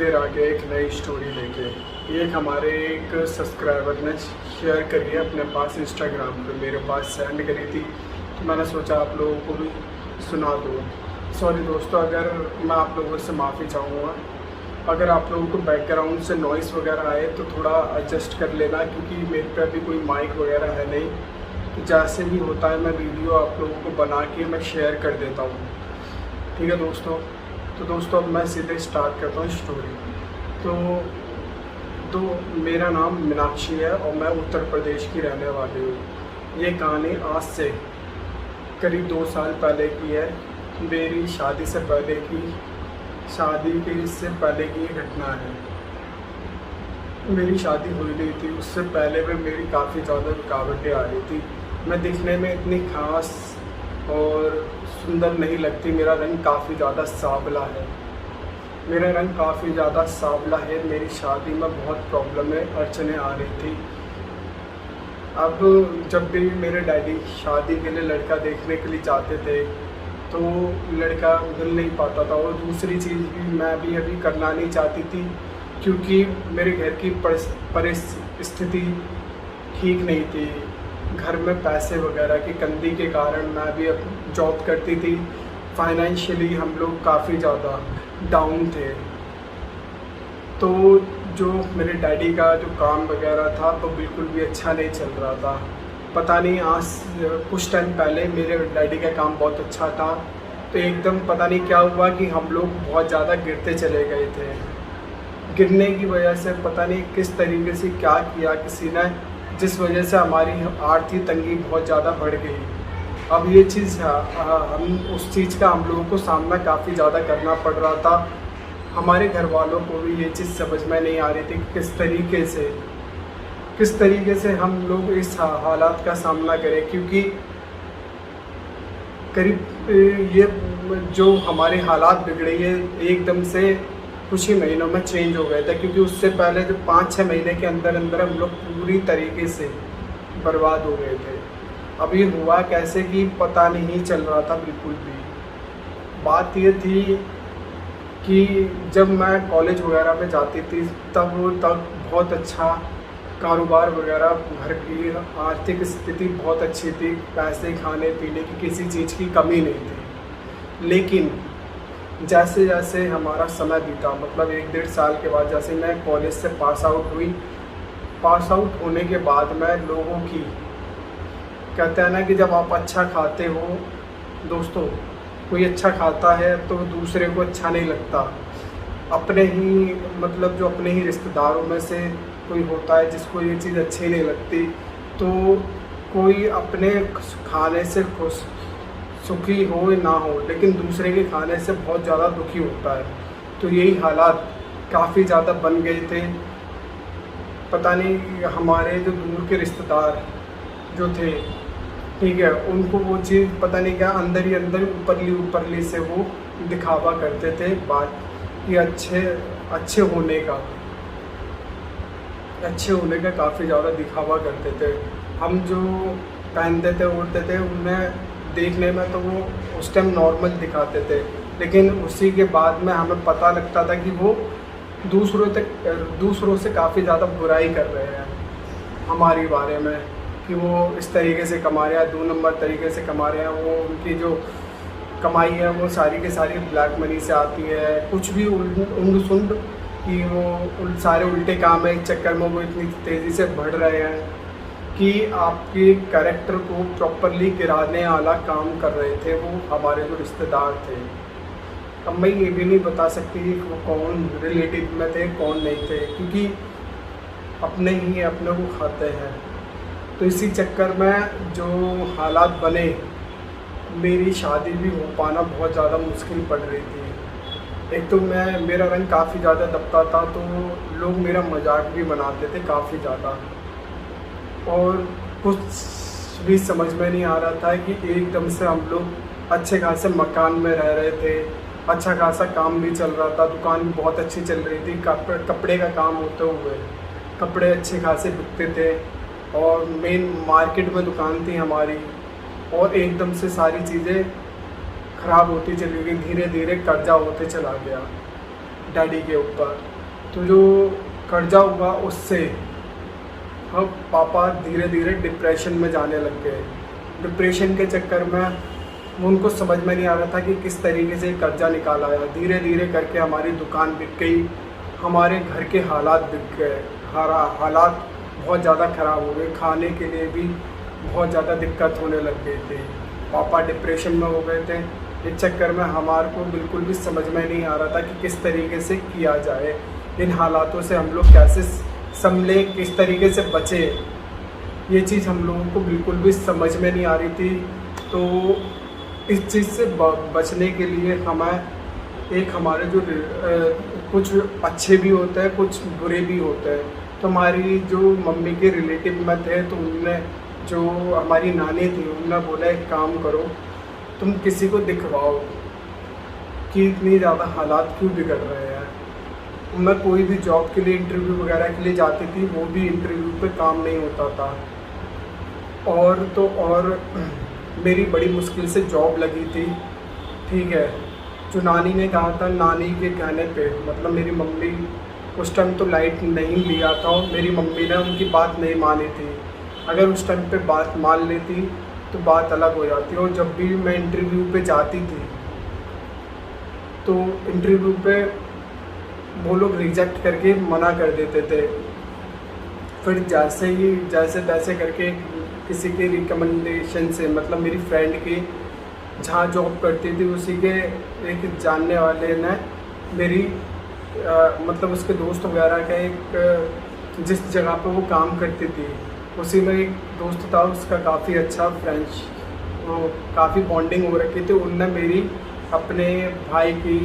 फिर आगे एक नई स्टोरी लेके। ये हमारे एक सब्सक्राइबर ने शेयर करी है अपने पास इंस्टाग्राम पे, मेरे पास सेंड करी थी, तो मैंने सोचा आप लोगों को भी सुना दूँ। सॉरी दोस्तों, अगर मैं आप लोगों से माफ़ी चाहूँगा अगर आप लोगों को बैकग्राउंड से नॉइस वगैरह आए तो थोड़ा एडजस्ट कर लेना, क्योंकि मेरे पे अभी कोई माइक वगैरह है नहीं। तो जैसे भी होता है मैं वीडियो आप लोगों को बना के मैं शेयर कर देता हूँ, ठीक है दोस्तों। तो दोस्तों अब मैं सीधे स्टार्ट करता हूँ स्टोरी। तो मेरा नाम मीनाक्षी है और मैं उत्तर प्रदेश की रहने वाली हूँ। ये कहानी आज से करीब 2 साल पहले की है। मेरी शादी से पहले की, शादी के इससे पहले की ये घटना है। मेरी शादी हुई नहीं थी, उससे पहले भी मेरी काफ़ी ज़्यादा रुकावटें आ रही थी। मैं दिखने में इतनी खास और सुंदर नहीं लगती। मेरा रंग काफ़ी ज़्यादा सांवला है, मेरी शादी में बहुत प्रॉब्लमें अड़चने आ रही थी। अब जब भी मेरे डैडी शादी के लिए लड़का देखने के लिए जाते थे तो लड़का मिल नहीं पाता था। और दूसरी चीज़ भी मैं भी अभी करना नहीं चाहती थी, क्योंकि मेरे घर की परिस्थिति ठीक नहीं थी। घर में पैसे वगैरह की कमी के कारण मैं भी अब जॉब करती थी। फाइनेंशियली हम लोग काफ़ी ज़्यादा डाउन थे। तो जो मेरे डैडी का जो काम वगैरह था तो बिल्कुल भी अच्छा नहीं चल रहा था। पता नहीं आज कुछ टाइम पहले मेरे डैडी का काम बहुत अच्छा था, तो एकदम पता नहीं क्या हुआ कि हम लोग बहुत ज़्यादा गिरते चले गए थे। गिरने की वजह से पता नहीं किस तरीके से क्या किया किसी ने, जिस वजह से हमारी आर्थिक तंगी बहुत ज़्यादा बढ़ गई। अब ये चीज़ हम उस चीज़ का हम लोगों को सामना काफ़ी ज़्यादा करना पड़ रहा था। हमारे घर वालों को भी ये चीज़ समझ में नहीं आ रही थी कि किस तरीके से हम लोग इस हालात का सामना करें, क्योंकि करीब ये जो हमारे हालात बिगड़े ये एकदम से कुछ ही महीनों में चेंज हो गए थे। क्योंकि उससे पहले जो 5-6 महीने के अंदर अंदर हम लोग पूरी तरीके से बर्बाद हो गए थे। अब ये हुआ कैसे कि पता नहीं चल रहा था बिल्कुल भी। बात ये थी कि जब मैं कॉलेज वगैरह में जाती थी तब बहुत अच्छा कारोबार वगैरह, घर की आर्थिक स्थिति बहुत अच्छी थी, पैसे खाने पीने की किसी चीज़ की कमी नहीं थी। लेकिन जैसे जैसे हमारा समय बीता, मतलब 1-1.5 साल के बाद जैसे मैं कॉलेज से पास आउट होने के बाद मैं लोगों की, कहते हैं ना कि जब आप अच्छा खाते हो दोस्तों, कोई अच्छा खाता है तो दूसरे को अच्छा नहीं लगता। अपने ही मतलब जो अपने ही रिश्तेदारों में से कोई होता है जिसको ये चीज़ अच्छी नहीं लगती, तो कोई अपने खाने से खुश सुखी हो ना हो, लेकिन दूसरे के खाने से बहुत ज़्यादा दुखी होता है। तो यही हालात काफ़ी ज़्यादा बन गए थे। पता नहीं हमारे जो दूर के रिश्तेदार जो थे, ठीक है, उनको वो चीज़ पता नहीं क्या अंदर ही अंदर ऊपरली से वो दिखावा करते थे बात कि अच्छे होने का काफ़ी ज़्यादा दिखावा करते थे। हम जो पहनते थे ओढ़ते थे उनमें देखने में तो वो उस टाइम नॉर्मल दिखाते थे, लेकिन उसी के बाद में हमें पता लगता था कि वो दूसरों से काफ़ी ज़्यादा बुराई कर रहे हैं हमारे बारे में, कि वो इस तरीके से कमा रहे हैं, 2 नंबर तरीके से कमा रहे हैं। वो उनकी जो कमाई है वो सारी की सारी ब्लैक मनी से आती है। कुछ भी उल्ट कि वो सारे उल्टे काम है, इस चक्कर में वो इतनी तेज़ी से बढ़ रहे हैं कि आपके कैरेक्टर को प्रॉपरली गिराने वाला काम कर रहे थे वो हमारे जो रिश्तेदार थे। अब मैं ये भी नहीं बता सकती कि वो कौन रिलेटिव में थे कौन नहीं थे, क्योंकि अपने ही अपने को खाते हैं। तो इसी चक्कर में जो हालात बने, मेरी शादी भी हो पाना बहुत ज़्यादा मुश्किल पड़ रही थी। एक तो मेरा रंग काफ़ी ज़्यादा दबता था, तो लोग मेरा मजाक भी बनाते थे काफ़ी ज़्यादा। और कुछ भी समझ में नहीं आ रहा था कि एकदम से हम लोग अच्छे खासे मकान में रह रहे थे, अच्छा खासा काम भी चल रहा था, दुकान भी बहुत अच्छी चल रही थी। कपड़े का काम होते हुए कपड़े अच्छे खासे बिकते थे और मेन मार्केट में दुकान थी हमारी, और एकदम से सारी चीज़ें ख़राब होती चली गई। धीरे धीरे कर्जा होते चला गया। डैडी के ऊपर। तो जो कर्जा हुआ उससे हम पापा धीरे धीरे डिप्रेशन में जाने लग गए। डिप्रेशन के चक्कर में उनको समझ में नहीं आ रहा था कि किस तरीके से कर्जा निकाला है। धीरे धीरे करके हमारी दुकान बिक गई, हमारे घर के हालात बिक गए, हालात बहुत ज़्यादा ख़राब हो गए, खाने के लिए भी बहुत ज़्यादा दिक्कत होने लग गई थी। पापा डिप्रेशन में हो गए थे। इस चक्कर में हमारे को बिल्कुल भी समझ में नहीं आ रहा था कि किस तरीके से किया जाए, इन हालातों से हम लोग कैसे संभले, किस तरीके से बचे, ये चीज़ हम लोगों को बिल्कुल भी समझ में नहीं आ रही थी। तो इस चीज़ से बचने के लिए हमारे जो कुछ अच्छे भी होते हैं, कुछ बुरे भी होते हैं। तो हमारी जो मम्मी के रिलेटिव में थे, तो उनने, जो हमारी नानी थी, उन्होंने बोला एक काम करो, तुम किसी को दिखवाओ कि इतनी ज़्यादा हालात क्यों बिगड़ रहे हैं। मैं कोई भी जॉब के लिए इंटरव्यू वगैरह के लिए जाती थी, वो भी इंटरव्यू पे काम नहीं होता था। और मेरी बड़ी मुश्किल से जॉब लगी थी, ठीक है। जो नानी ने कहा था, नानी के कहने पे, मतलब मेरी मम्मी उस टाइम तो लाइट नहीं लिया था और मेरी मम्मी ने उनकी बात नहीं मानी थी। अगर उस टाइम पे बात मान लेती तो बात अलग हो जाती। और जब भी मैं इंटरव्यू पे जाती थी तो इंटरव्यू पे वो लोग रिजेक्ट करके मना कर देते थे। फिर जैसे तैसे करके किसी के रिकमेंडेशन से, मतलब मेरी फ्रेंड की जहाँ जॉब करती थी उसी के एक जानने वाले ने मेरी मतलब उसके दोस्त वगैरह का एक, जिस जगह पे वो काम करती थी उसी में एक दोस्त था, उसका काफ़ी अच्छा फ्रेंड्स, वो काफ़ी बॉन्डिंग हो रखी थी। उनने मेरी अपने भाई की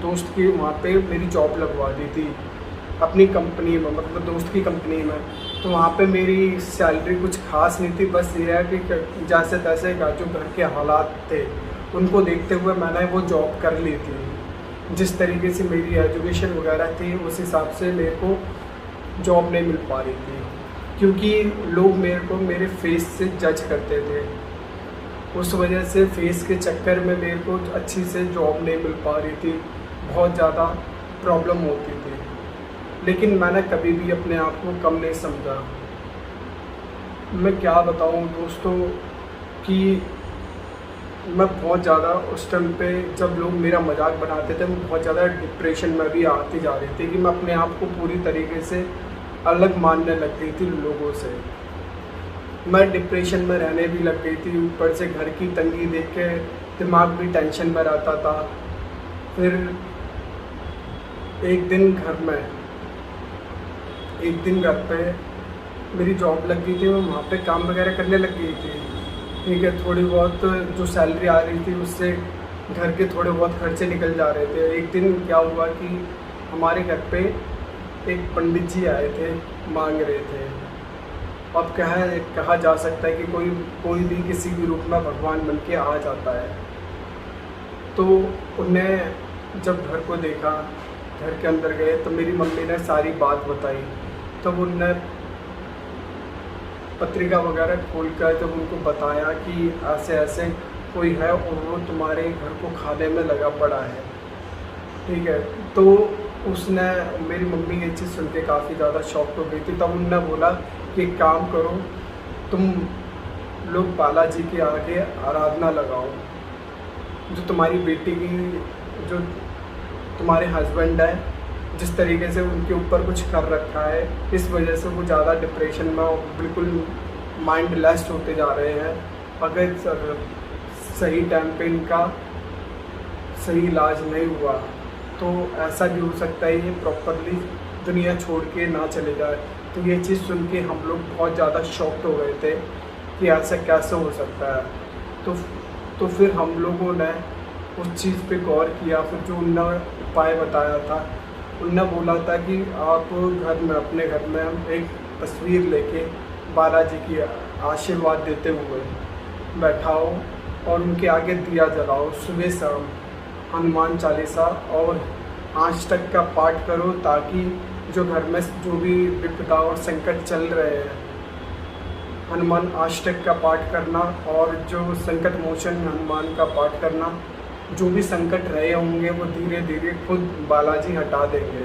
दोस्त की वहाँ पे मेरी जॉब लगवा दी थी अपनी कंपनी में, मतलब दोस्त की कंपनी में। तो वहाँ पे मेरी सैलरी कुछ खास नहीं थी, बस ये है कि जैसे तैसे जो घर के हालात थे उनको देखते हुए मैंने वो जॉब कर ली थी। जिस तरीके से मेरी एजुकेशन वगैरह थी उस हिसाब से मेरे को जॉब नहीं मिल पा रही थी, क्योंकि लोग मेरे को मेरे फेस से जज करते थे। उस वजह से फेस के चक्कर में मेरे को अच्छी से जॉब नहीं मिल पा रही थी, बहुत ज़्यादा प्रॉब्लम होती थी। लेकिन मैंने कभी भी अपने आप को कम नहीं समझा। मैं क्या बताऊं दोस्तों कि मैं बहुत ज़्यादा उस टाइम पे, जब लोग मेरा मजाक बनाते थे, मैं बहुत ज़्यादा डिप्रेशन में भी आती जा रही थी कि मैं अपने आप को पूरी तरीके से अलग मानने लग गई थी लोगों से। मैं डिप्रेशन में रहने भी लग गई थी, ऊपर से घर की तंगी देख के दिमाग भी टेंशन में रहता था। फिर एक दिन घर पे मेरी जॉब लग गई थी, मैं वहाँ पे काम वगैरह करने लग गई थी, ठीक है। थोड़ी बहुत जो सैलरी आ रही थी उससे घर के थोड़े बहुत खर्चे निकल जा रहे थे। एक दिन क्या हुआ कि हमारे घर पे एक पंडित जी आए थे, मांग रहे थे। अब कहा जा सकता है कि कोई भी किसी भी रूप में भगवान बन के आ जाता है। तो उन्हें जब घर को देखा, घर के अंदर गए, तो मेरी मम्मी ने सारी बात बताई। तब उनने पत्रिका वगैरह खोलकर जब उनको बताया कि ऐसे ऐसे कोई है और वो तुम्हारे घर को खाने में लगा पड़ा है, ठीक है। तो मेरी मम्मी ये चीज़ सुन के काफ़ी ज़्यादा शॉक हो गई थी। तब उनने बोला कि एक काम करो, तुम लोग बालाजी के आगे आराधना लगाओ। जो तुम्हारी बेटी की, जो तुम्हारे हस्बैंड है, जिस तरीके से उनके ऊपर कुछ कर रखा है, इस वजह से वो ज़्यादा डिप्रेशन में, बिल्कुल माइंड लेस होते जा रहे हैं। अगर सही टाइम पे इनका सही इलाज नहीं हुआ तो ऐसा भी हो सकता है ये प्रॉपरली दुनिया छोड़ के ना चले जाए। तो ये चीज़ सुन के हम लोग बहुत ज़्यादा शॉक्ड हो गए थे कि ऐसा कैसे हो सकता है। तो फिर हम लोगों ने उस चीज़ पे गौर किया। फिर जो उन्होंने उपाय बताया था, उन्होंने बोला था कि आप अपने घर में एक तस्वीर लेके बालाजी की आशीर्वाद देते हुए बैठाओ और उनके आगे दिया जलाओ। सुबह शाम हनुमान चालीसा और अष्टक का पाठ करो, ताकि जो घर में जो भी विपदा और संकट चल रहे हैं, हनुमान अष्टक का पाठ करना और जो संकट मोचन हनुमान का पाठ करना, जो भी संकट रहे होंगे वो धीरे धीरे खुद बालाजी हटा देंगे।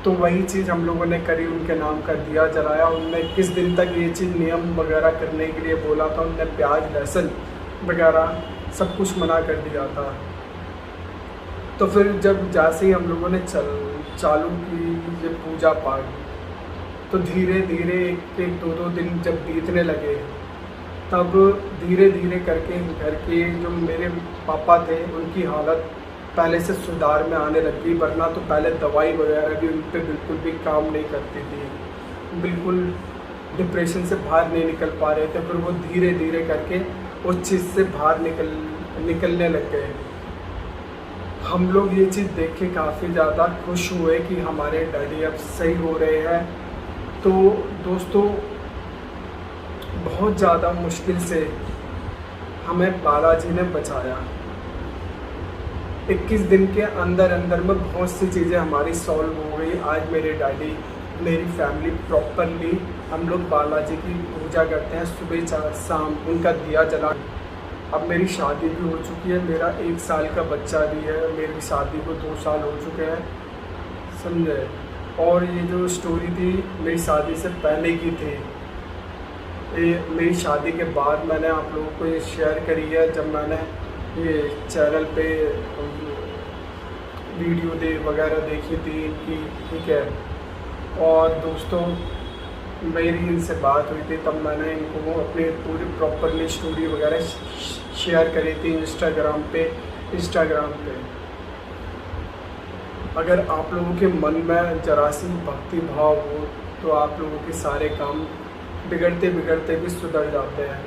तो वही चीज़ हम लोगों ने करी, उनके नाम का दिया जलाया। उनने किस दिन तक ये चीज़ नियम वगैरह करने के लिए बोला था, उनने प्याज लहसुन वगैरह सब कुछ मना कर दिया था। तो फिर जब जैसे ही हम लोगों ने चालू की ये पूजा पाठ, तो धीरे धीरे एक एक दो दो दिन जब बीतने लगे, तब धीरे धीरे करके घर के जो मेरे पापा थे उनकी हालत पहले से सुधार में आने लग गई। वरना तो पहले दवाई वगैरह भी उन पर बिल्कुल भी काम नहीं करती थी, बिल्कुल डिप्रेशन से बाहर नहीं निकल पा रहे थे। फिर वो धीरे धीरे करके उस चीज़ से बाहर निकलने लग गए। हम लोग ये चीज़ देख के काफ़ी ज़्यादा खुश हुए कि हमारे डैडी अब सही हो रहे हैं। तो दोस्तों, बहुत ज़्यादा मुश्किल से हमें बालाजी ने बचाया। 21 दिन के अंदर अंदर में बहुत सी चीज़ें हमारी सॉल्व हो गई। आज मेरे डैडी, मेरी फैमिली प्रॉपरली हम लोग बालाजी की पूजा करते हैं, सुबह शाम उनका दिया जला। अब मेरी शादी भी हो चुकी है, मेरा 1 साल का बच्चा भी है, मेरी शादी को 2 साल हो चुके हैं, समझे। और ये जो स्टोरी थी मेरी शादी से पहले की थी, ये मेरी शादी के बाद मैंने आप लोगों को ये शेयर करी है, जब मैंने ये चैनल पे वीडियो वगैरह देखी थी इनकी, ठीक है। और दोस्तों, मेरी इनसे बात हुई थी, तब मैंने इनको अपनी पूरी प्रॉपरली स्टोरी वगैरह शेयर करी थी इंस्टाग्राम पे। अगर आप लोगों के मन में जरा सी भक्ति भाव हो तो आप लोगों के सारे काम बिगड़ते बिगड़ते भी सुधर जाते हैं।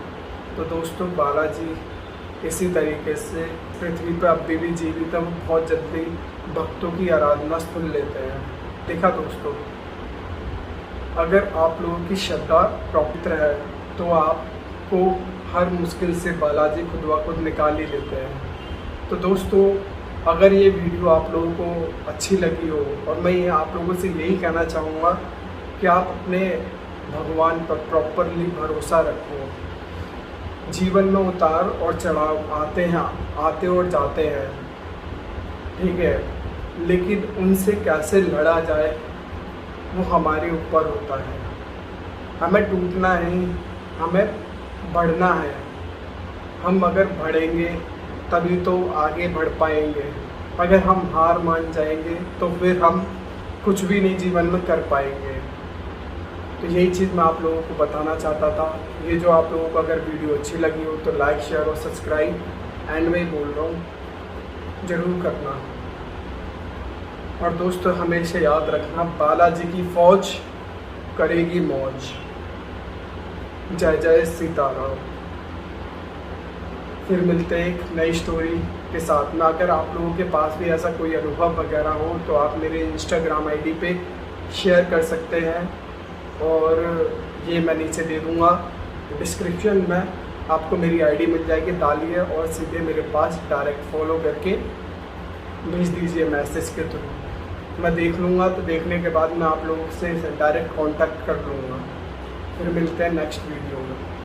तो दोस्तों, बालाजी इसी तरीके से पृथ्वी पर अभी भी जीवित है। वो बहुत जल्दी भक्तों की आराधना सुन लेते हैं। देखा दोस्तों, अगर आप लोगों की श्रद्धा पवित्र है तो आपको हर मुश्किल से बालाजी खुद ब खुद निकाल ही लेते हैं। तो दोस्तों, अगर ये वीडियो आप लोगों को अच्छी लगी हो, और मैं ये आप लोगों से यही कहना चाहूँगा कि आप अपने भगवान पर प्रॉपरली भरोसा रखो। जीवन में उतार और चढ़ाव आते और जाते हैं, ठीक है, लेकिन उनसे कैसे लड़ा जाए वो हमारे ऊपर होता है। हमें टूटना नहीं, हमें बढ़ना है। हम अगर बढ़ेंगे तभी तो आगे बढ़ पाएंगे। अगर हम हार मान जाएंगे तो फिर हम कुछ भी नहीं जीवन में कर पाएंगे। तो यही चीज़ मैं आप लोगों को बताना चाहता था। ये जो आप लोगों को अगर वीडियो अच्छी लगी हो तो लाइक, शेयर और सब्सक्राइब एंड में बोल रहा हूँ, ज़रूर करना। और दोस्तों, हमेशा याद रखना, बालाजी की फौज करेगी मौज। जय जय सीताराम। फिर मिलते हैं एक नई स्टोरी के साथ में। अगर आप लोगों के पास भी ऐसा कोई अनुभव वगैरह हो तो आप मेरे इंस्टाग्राम आईडी पे शेयर कर सकते हैं, और ये मैं नीचे दे दूँगा डिस्क्रिप्शन में, आपको मेरी आईडी मिल जाएगी। डालिए और सीधे मेरे पास डायरेक्ट फॉलो करके भेज दीजिए मैसेज के थ्रू। मैं देख लूँगा, तो देखने के बाद मैं आप लोगों से डायरेक्ट कांटेक्ट कर लूँगा। फिर मिलते हैं नेक्स्ट वीडियो में।